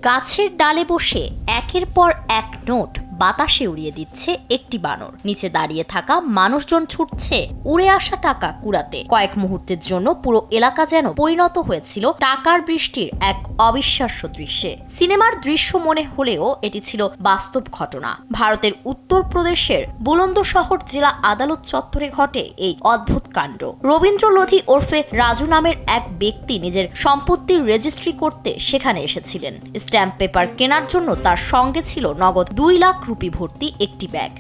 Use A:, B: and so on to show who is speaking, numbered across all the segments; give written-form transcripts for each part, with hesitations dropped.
A: গাছের ডালে বসে একের পর এক নোট বাতাসে উড়িয়ে দিচ্ছে একটি বানর। নিচে দাঁড়িয়ে থাকা মানুষজন ছুটছে উড়ে আসা টাকা কুড়াতে। কয়েক মুহূর্তের জন্য পুরো এলাকা যেন পরিণত হয়েছিল টাকার বৃষ্টির এক অবিশ্বাস্য দৃশ্যে। সিনেমার দৃশ্য মনে হলেও এটি ছিল বাস্তব ঘটনা। ভারতের উত্তরপ্রদেশের বুলন্দশহর জেলা আদালত চত্বরে ঘটে এই অদ্ভুত কাণ্ড। রবীন্দ্র লোধি ওরফে রাজু নামের এক ব্যক্তি নিজের সম্পত্তির রেজিস্ট্রি করতে সেখানে এসেছিলেন। স্ট্যাম্প পেপার কেনার জন্য তার সঙ্গে ছিল নগদ 2 লাখ রুপি ভর্তি একটি ব্যাগ।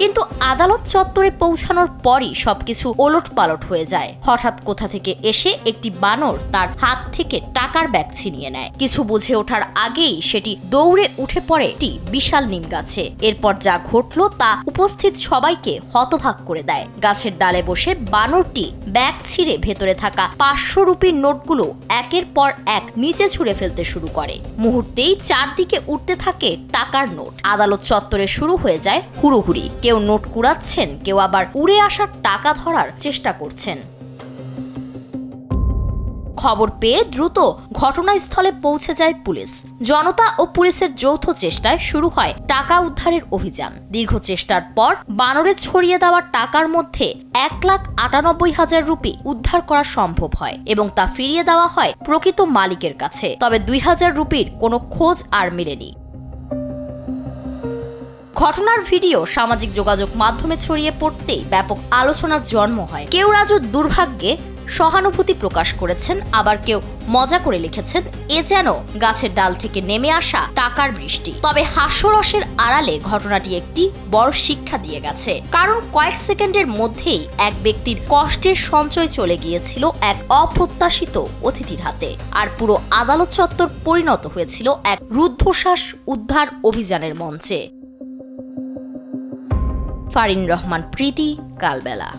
A: কিন্তু আদালত চত্বরে পৌঁছানোর পরই সবকিছু ওলটপালট হয়ে যায়। হঠাৎ কোথা থেকে এসে একটি বানর তার হাত থেকে টাকার ব্যাগ ছিনিয়ে নেয়। কিছু বুঝে ওঠার আগেই সেটি দৌড়ে উঠে পড়ে একটি বিশাল নিম গাছে। এরপর যা ঘটলো তা উপস্থিত সবাইকে হতবাক করে দেয়। গাছের ডালে বসে বানরটি ব্যাগ ছিঁড়ে ভেতরে থাকা 500 রুপির নোটগুলো একের পর এক নিচে ছুঁড়ে ফেলতে শুরু করে। মুহূর্তেই চারদিকে উঠতে থাকে টাকার নোট। আদালত চত্বরে শুরু হয়ে যায় হুড়োহুড়ি। কেউ নোট কুড়াচ্ছেন, কেউ আবার উড়ে আসা টাকা ধরার চেষ্টা করছেন। খবর পেয়ে দ্রুত ঘটনাস্থলে পৌঁছে যায় পুলিশ। জনতা ও পুলিশের যৌথ চেষ্টায় শুরু হয় টাকা উদ্ধারের অভিযান। দীর্ঘ চেষ্টার পর বানরে ছড়িয়ে দেওয়া টাকার মধ্যে 1,98,000 রুপি উদ্ধার করা সম্ভব হয় এবং তা ফিরিয়ে দেওয়া হয় প্রকৃত মালিকের কাছে। তবে 2,000 রুপির কোনো খোঁজ আর মেলেনি। ঘটনার ভিডিও সামাজিক যোগাযোগ মাধ্যমে ছড়িয়ে পড়তেই ব্যাপক আলোচনার জন্ম হয়। কেউ রাজুর দুর্ভাগ্যে সহানুভূতি প্রকাশ করেছেন, আবার কেউ মজা করে লিখেছেন এ যেন গাছের ডাল থেকে নেমে আসা টাকার বৃষ্টি। তবে হাস্যরসের আড়ালে ঘটনাটি একটি বড় শিক্ষা দিয়ে গেছে। কারণ কয়েক সেকেন্ডের মধ্যেই এক ব্যক্তির কষ্টের সঞ্চয় চলে গিয়েছিল এক অপ্রত্যাশিত অতিথির হাতে, আর পুরো আদালত চত্বর পরিণত হয়েছিল এক রুদ্ধশ্বাস উদ্ধার অভিযানের মঞ্চে। ফারিন রহমান প্রীতি, কালবেলা।